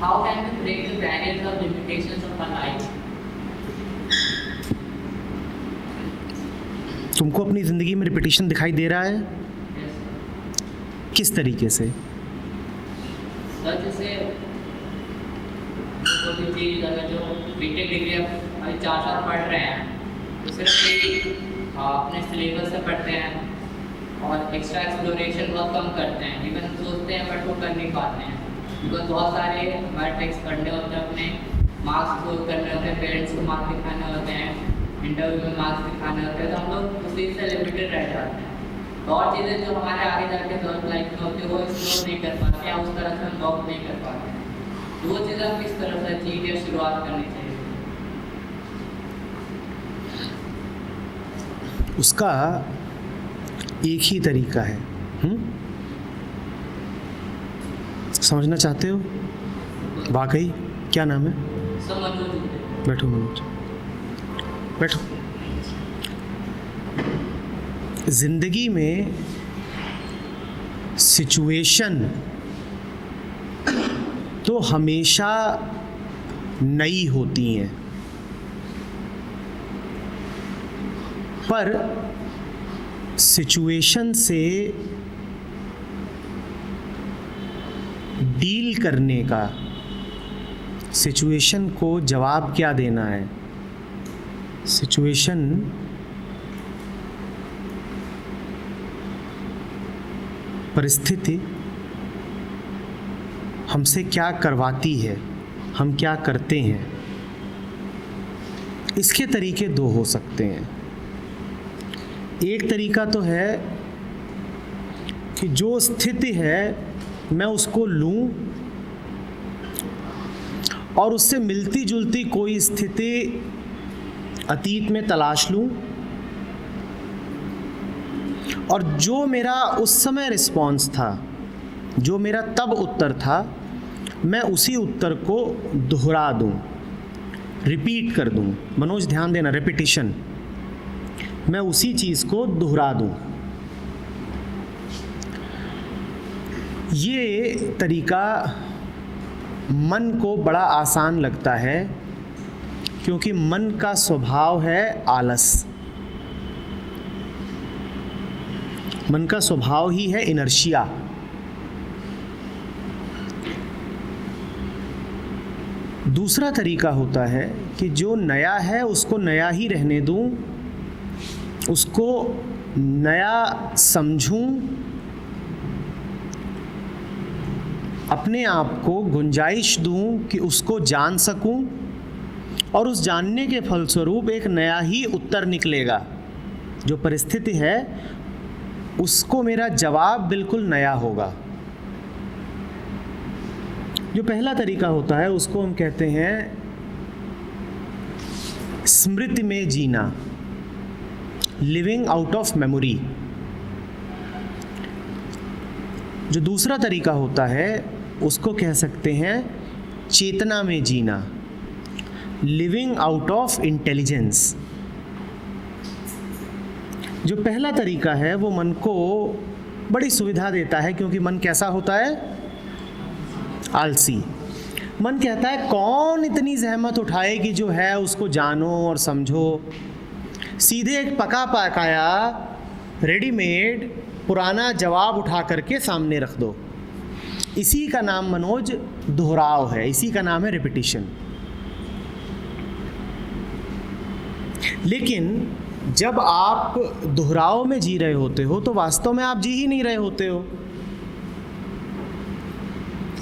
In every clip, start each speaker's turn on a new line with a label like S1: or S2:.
S1: how can we break the barriers of limitations of our life?
S2: तुमको अपनी ज़िंदगी में रिपीटिशन दिखाई दे रहा है?
S1: Yes, sir.
S2: किस तरीके से?
S1: सर जैसे कोई चीज़ अगर जो बीटेक डिग्री अभी 4 साल पढ़ रहे हैं तो सिर्फ अपने सिलेबस से पढ़ते हैं और एक्स्ट्रा एक्सप्लोरेशन बहुत कम करते हैं, इवन सोचते हैं बट वो कर नहीं पाते हैं बिकॉज बहुत सारे हमारे टेक्स्ट पढ़ने होते हैं, अपने मार्क्स स्कोर करने होते हैं, पेरेंट्स को मार्क्स दिखाने होते हैं, इंटरव्यू में मार्क्स दिखाने होते हैं, तो हम लोग उसी से लिमिटेड रह जाते हैं। तो और चीज़ें जो हमारे आगे जाके वर्क लाइफ में होती है वो एक्सप्लोर नहीं कर पाते या उस तरह से हम वर्क नहीं कर पाते हैं। तो वो चीज़ें हम किस तरह से चीज़ या शुरुआत करनी चाहिए?
S2: उसका एक ही तरीका है। समझना चाहते हो? वाकई? क्या नाम है?
S1: सब मनोज
S2: बैठो मनोज, बैठो। जिंदगी में सिचुएशन तो हमेशा नई होती हैं, पर सिचुएशन से डील करने का, सिचुएशन को जवाब क्या देना है, सिचुएशन परिस्थिति हमसे क्या करवाती है, हम क्या करते हैं, इसके तरीके दो हो सकते हैं। एक तरीका तो है कि जो स्थिति है मैं उसको लूं और उससे मिलती जुलती कोई स्थिति अतीत में तलाश लूं और जो मेरा उस समय रिस्पॉन्स था, जो मेरा तब उत्तर था, मैं उसी उत्तर को दोहरा दूं, रिपीट कर दूं। मनोज ध्यान देना, रेपिटिशन। मैं उसी चीज़ को दोहरा दूं। ये तरीका मन को बड़ा आसान लगता है क्योंकि मन का स्वभाव है आलस, मन का स्वभाव ही है इनर्शिया। दूसरा तरीका होता है कि जो नया है उसको नया ही रहने दूं, उसको नया समझूं, अपने आप को गुंजाइश दूं कि उसको जान सकूं और उस जानने के फलस्वरूप एक नया ही उत्तर निकलेगा। जो परिस्थिति है उसको मेरा जवाब बिल्कुल नया होगा। जो पहला तरीका होता है उसको हम कहते हैं स्मृति में जीना, लिविंग आउट ऑफ मेमोरी। जो दूसरा तरीका होता है उसको कह सकते हैं चेतना में जीना, लिविंग आउट ऑफ इंटेलिजेंस। जो पहला तरीका है वो मन को बड़ी सुविधा देता है क्योंकि मन कैसा होता है? आलसी। मन कहता है कौन इतनी जहमत उठाए कि जो है उसको जानो और समझो, सीधे एक पका पकाया रेडीमेड पुराना जवाब उठा करके सामने रख दो। इसी का नाम मनोज दोहराव है, इसी का नाम है रिपीटिशन। लेकिन जब आप दोहराव में जी रहे होते हो तो वास्तव में आप जी ही नहीं रहे होते हो।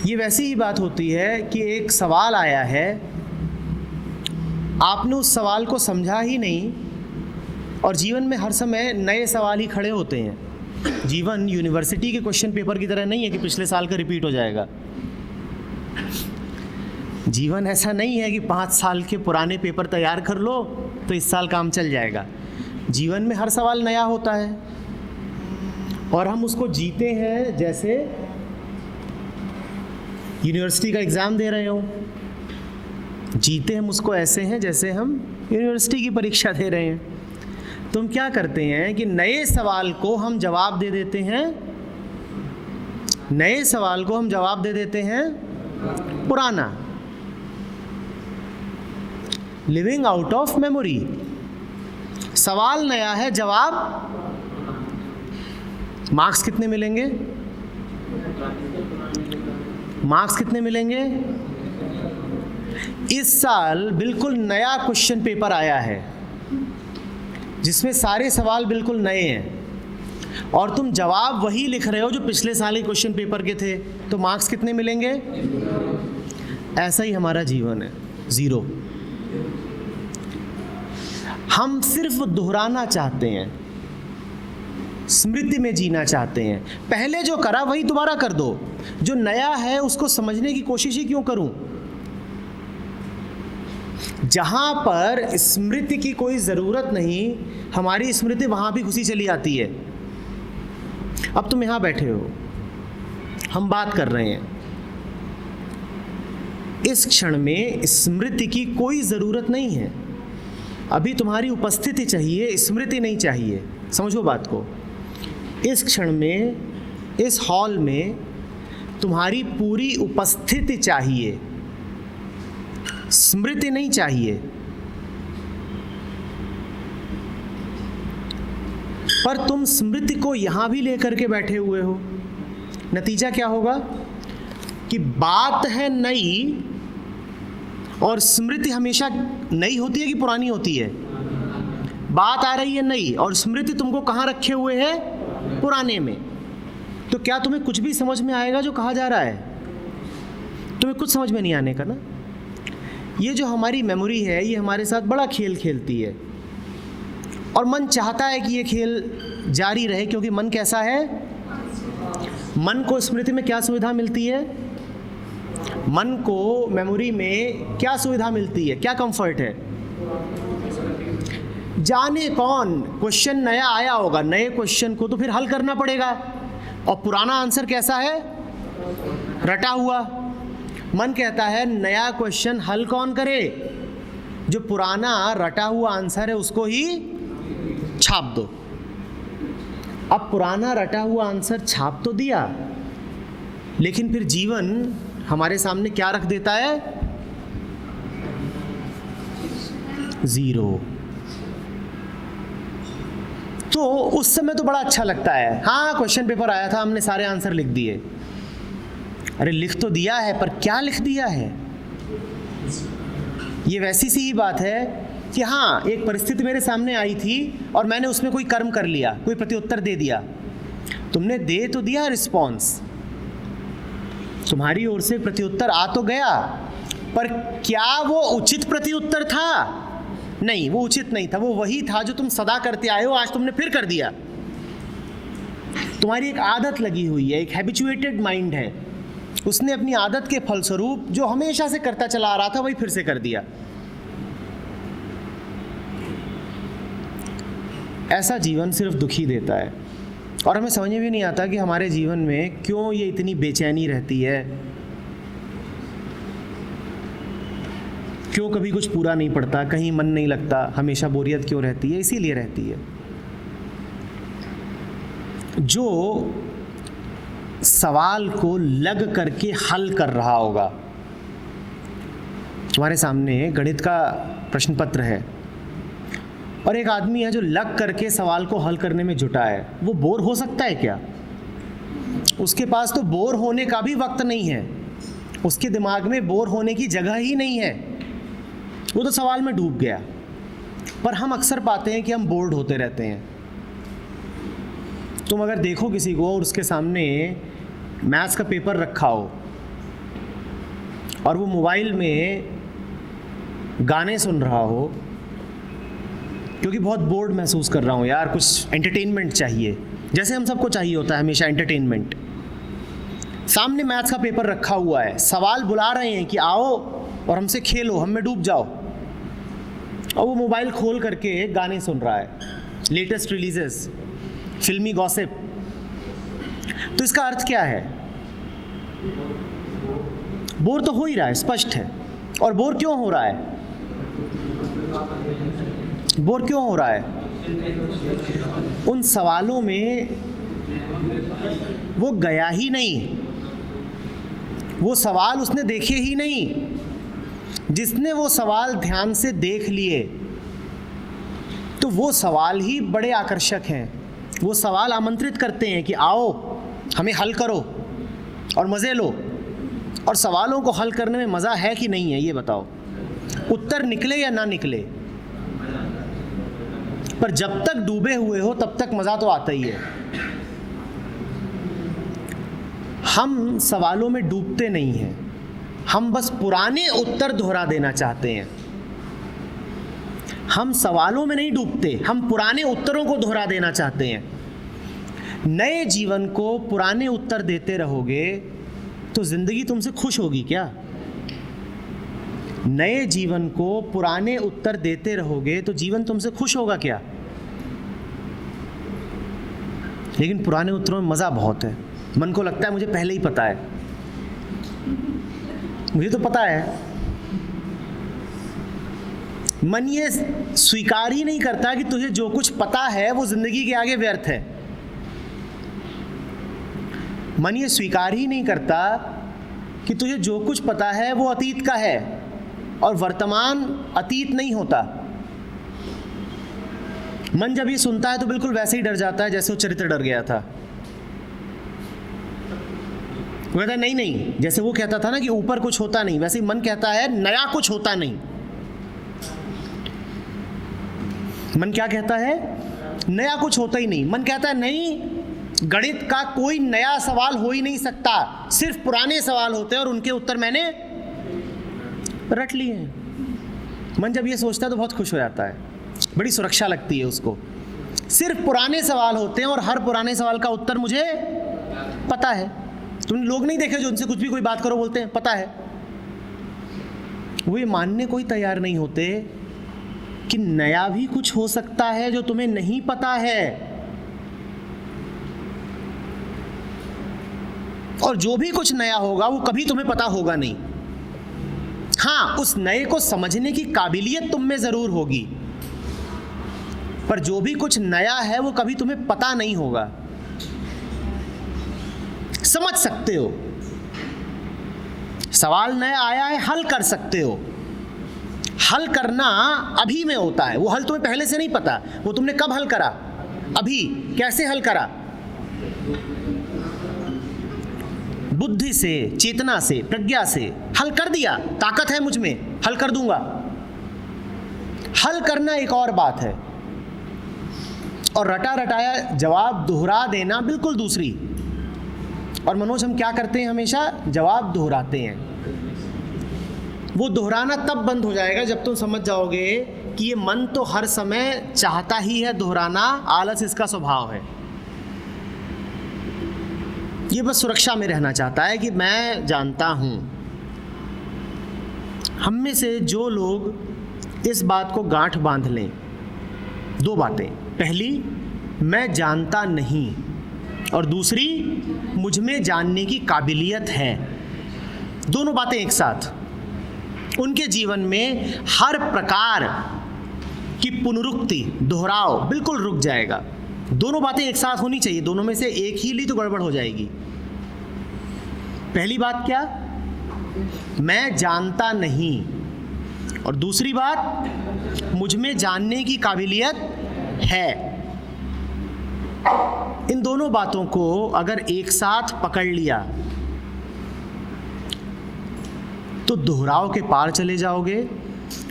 S2: ये वैसी ही बात होती है कि एक सवाल आया है, आपने उस सवाल को समझा ही नहीं और जीवन में हर समय नए सवाल ही खड़े होते हैं। जीवन यूनिवर्सिटी के क्वेश्चन पेपर की तरह नहीं है कि पिछले साल का रिपीट हो जाएगा। जीवन ऐसा नहीं है कि 5 साल के पुराने पेपर तैयार कर लो तो इस साल काम चल जाएगा। जीवन में हर सवाल नया होता है और हम उसको जीते हैं जैसे यूनिवर्सिटी का एग्ज़ाम दे रहे हो। जीते हम उसको ऐसे हैं जैसे हम यूनिवर्सिटी की परीक्षा दे रहे हैं। तो हम क्या करते हैं कि नए सवाल को हम जवाब दे देते हैं, नए सवाल को हम जवाब दे देते हैं पुराना, लिविंग आउट ऑफ मेमोरी। सवाल नया है, जवाब, मार्क्स कितने मिलेंगे? मार्क्स कितने मिलेंगे? इस साल बिल्कुल नया क्वेश्चन पेपर आया है जिसमें सारे सवाल बिल्कुल नए हैं और तुम जवाब वही लिख रहे हो जो पिछले साल के क्वेश्चन पेपर के थे, तो मार्क्स कितने मिलेंगे? ऐसा ही हमारा जीवन है, 0। हम सिर्फ दोहराना चाहते हैं, स्मृति में जीना चाहते हैं। पहले जो करा वही दोबारा कर दो, जो नया है उसको समझने की कोशिश ही क्यों करूं? जहां पर स्मृति की कोई ज़रूरत नहीं, हमारी स्मृति वहां भी घुसी चली आती है। अब तुम यहां बैठे हो, हम बात कर रहे हैं, इस क्षण में स्मृति की कोई ज़रूरत नहीं है। अभी तुम्हारी उपस्थिति चाहिए, स्मृति नहीं चाहिए। समझो बात को। इस क्षण में, इस हॉल में तुम्हारी पूरी उपस्थिति चाहिए, स्मृति नहीं चाहिए। पर तुम स्मृति को यहां भी लेकर के बैठे हुए हो। नतीजा क्या होगा कि बात है नई, और स्मृति हमेशा नई होती है कि पुरानी होती है? बात आ रही है नई और स्मृति तुमको कहाँ रखे हुए है? पुराने में। तो क्या तुम्हें कुछ भी समझ में आएगा जो कहा जा रहा है? तुम्हें कुछ समझ में नहीं आने का ना। ये जो हमारी मेमोरी है, ये हमारे साथ बड़ा खेल खेलती है और मन चाहता है कि ये खेल जारी रहे, क्योंकि मन कैसा है? मन को स्मृति में क्या सुविधा मिलती है? मन को मेमोरी में क्या सुविधा मिलती है? क्या कंफर्ट है? जाने कौन क्वेश्चन नया आया होगा, नए क्वेश्चन को तो फिर हल करना पड़ेगा, और पुराना आंसर कैसा है? रटा हुआ। मन कहता है नया क्वेश्चन हल कौन करे? जो पुराना रटा हुआ आंसर है उसको ही छाप दो। अब पुराना रटा हुआ आंसर छाप तो दिया, लेकिन फिर जीवन हमारे सामने क्या रख देता है? 0। तो उस समय तो बड़ा अच्छा लगता है, हाँ क्वेश्चन पेपर आया था, हमने सारे आंसर लिख दिए। अरे लिख तो दिया है, पर क्या लिख दिया है? ये वैसी सी ही बात है कि हाँ एक परिस्थिति मेरे सामने आई थी और मैंने उसमें कोई कर्म कर लिया, कोई प्रत्युत्तर दे दिया। तुमने दे तो दिया रिस्पॉन्स, तुम्हारी ओर से प्रत्युत्तर आ तो गया, पर क्या वो उचित प्रत्युत्तर था? नहीं, वो उचित नहीं था। वो वही था जो तुम सदा करते आए हो, आज तुमने फिर कर दिया। तुम्हारी एक आदत लगी हुई है, एक हैबिचुएटेड माइंड है, उसने अपनी आदत के फलस्वरूप जो हमेशा से करता चला आ रहा था वही फिर से कर दिया। ऐसा जीवन सिर्फ दुखी देता है, और हमें समझ में भी नहीं आता कि हमारे जीवन में क्यों ये इतनी बेचैनी रहती है, क्यों कभी कुछ पूरा नहीं पड़ता, कहीं मन नहीं लगता, हमेशा बोरियत क्यों रहती है? इसीलिए रहती है जो सवाल को लग करके हल कर रहा होगा। तुम्हारे सामने गणित का प्रश्न पत्र है और एक आदमी है जो लग करके सवाल को हल करने में जुटा है। वो बोर हो सकता है क्या? उसके पास तो बोर होने का भी वक्त नहीं है, उसके दिमाग में बोर होने की जगह ही नहीं है, वो तो सवाल में डूब गया। पर हम अक्सर पाते हैं कि हम बोर्ड होते रहते हैं। तुम अगर देखो किसी को और उसके सामने मैथ्स का पेपर रखा हो और वो मोबाइल में गाने सुन रहा हो, क्योंकि बहुत बोर्ड महसूस कर रहा हूँ यार, कुछ एंटरटेनमेंट चाहिए, जैसे हम सबको चाहिए होता है हमेशा एंटरटेनमेंट। सामने मैथ्स का पेपर रखा हुआ है, सवाल बुला रहे हैं कि आओ और हमसे खेलो, हम में डूब जाओ, और वो मोबाइल खोल करके गाने सुन रहा है, लेटेस्ट रिलीजेस, फिल्मी गॉसिप। तो इसका अर्थ क्या है? बोर तो हो ही रहा है, स्पष्ट है। और बोर क्यों हो रहा है? बोर क्यों हो रहा है? उन सवालों में वो गया ही नहीं, वो सवाल उसने देखे ही नहीं। जिसने वो सवाल ध्यान से देख लिए तो वो सवाल ही बड़े आकर्षक हैं। वो सवाल आमंत्रित करते हैं कि आओ हमें हल करो और मज़े लो। और सवालों को हल करने में मज़ा है कि नहीं है, ये बताओ। उत्तर निकले या ना निकले, पर जब तक डूबे हुए हो तब तक मज़ा तो आता ही है। हम सवालों में डूबते नहीं हैं, हम बस पुराने उत्तर दोहरा देना चाहते हैं। हम सवालों में नहीं डूबते, हम पुराने उत्तरों को दोहरा देना चाहते हैं। नए जीवन को पुराने उत्तर देते रहोगे तो जिंदगी तुमसे खुश होगी क्या? नए जीवन को पुराने उत्तर देते रहोगे तो जीवन तुमसे खुश होगा क्या? लेकिन पुराने उत्तरों में मज़ा बहुत है। मन को लगता है मुझे पहले ही पता है, मुझे तो पता है। मन ये स्वीकार ही नहीं करता कि तुझे जो कुछ पता है वो जिंदगी के आगे व्यर्थ है। मन ये स्वीकार ही नहीं करता कि तुझे जो कुछ पता है वो अतीत का है और वर्तमान अतीत नहीं होता। मन जब ये सुनता है तो बिल्कुल वैसे ही डर जाता है जैसे वो चरित्र डर गया था। वो कहता है नहीं नहीं, जैसे वो कहता था ना कि ऊपर कुछ होता नहीं, वैसे ही मन कहता है नया कुछ होता नहीं। मन क्या कहता है? नया कुछ होता ही नहीं। मन कहता है नहीं, गणित का कोई नया सवाल हो ही नहीं सकता, सिर्फ पुराने सवाल होते हैं और उनके उत्तर मैंने रट लिए हैं। मन जब ये सोचता है तो बहुत खुश हो जाता है, बड़ी सुरक्षा लगती है उसको। सिर्फ पुराने सवाल होते हैं और हर पुराने सवाल का उत्तर मुझे पता है। तुमने लोग नहीं देखे जो उनसे कुछ भी कोई बात करो बोलते हैं पता है। वो ये मानने को ही तैयार नहीं होते कि नया भी कुछ हो सकता है जो तुम्हें नहीं पता है। और जो भी कुछ नया होगा वो कभी तुम्हें पता होगा नहीं। हाँ, उस नए को समझने की काबिलियत तुम में जरूर होगी, पर जो भी कुछ नया है वो कभी तुम्हें पता नहीं होगा। समझ सकते हो, सवाल नया आया है, हल कर सकते हो। हल करना अभी में होता है, वो हल तुम्हें पहले से नहीं पता। वो तुमने कब हल करा? अभी। कैसे हल करा? बुद्धि से, चेतना से, प्रज्ञा से हल कर दिया। ताकत है मुझ में, हल कर दूंगा। हल करना एक और बात है और रटा रटाया जवाब दोहरा देना बिल्कुल दूसरी। और मनोज, हम क्या करते हैं? हमेशा जवाब दोहराते हैं। वो दोहराना तब बंद हो जाएगा जब तुम समझ जाओगे कि ये मन तो हर समय चाहता ही है दोहराना, आलस इसका स्वभाव है। ये बस सुरक्षा में रहना चाहता है कि मैं जानता हूं। हम में से जो लोग इस बात को गांठ बांध लें, दो बातें। पहली, मैं जानता नहीं, और दूसरी, मुझ में जानने की काबिलियत है। दोनों बातें एक साथ, उनके जीवन में हर प्रकार की पुनरुक्ति, दोहराव बिल्कुल रुक जाएगा। दोनों बातें एक साथ होनी चाहिए, दोनों में से एक ही ली तो गड़बड़ हो जाएगी। पहली बात क्या? मैं जानता नहीं, और दूसरी बात, मुझ में जानने की काबिलियत है। इन दोनों बातों को अगर एक साथ पकड़ लिया तो दोहराव के पार चले जाओगे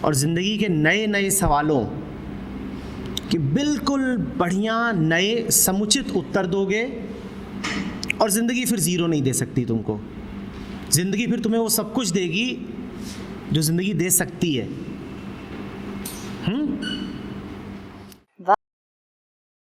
S2: और ज़िंदगी के नए नए सवालों के बिल्कुल बढ़िया नए समुचित उत्तर दोगे। और ज़िंदगी फिर ज़ीरो नहीं दे सकती तुमको। ज़िंदगी फिर तुम्हें वो सब कुछ देगी जो ज़िंदगी दे सकती है।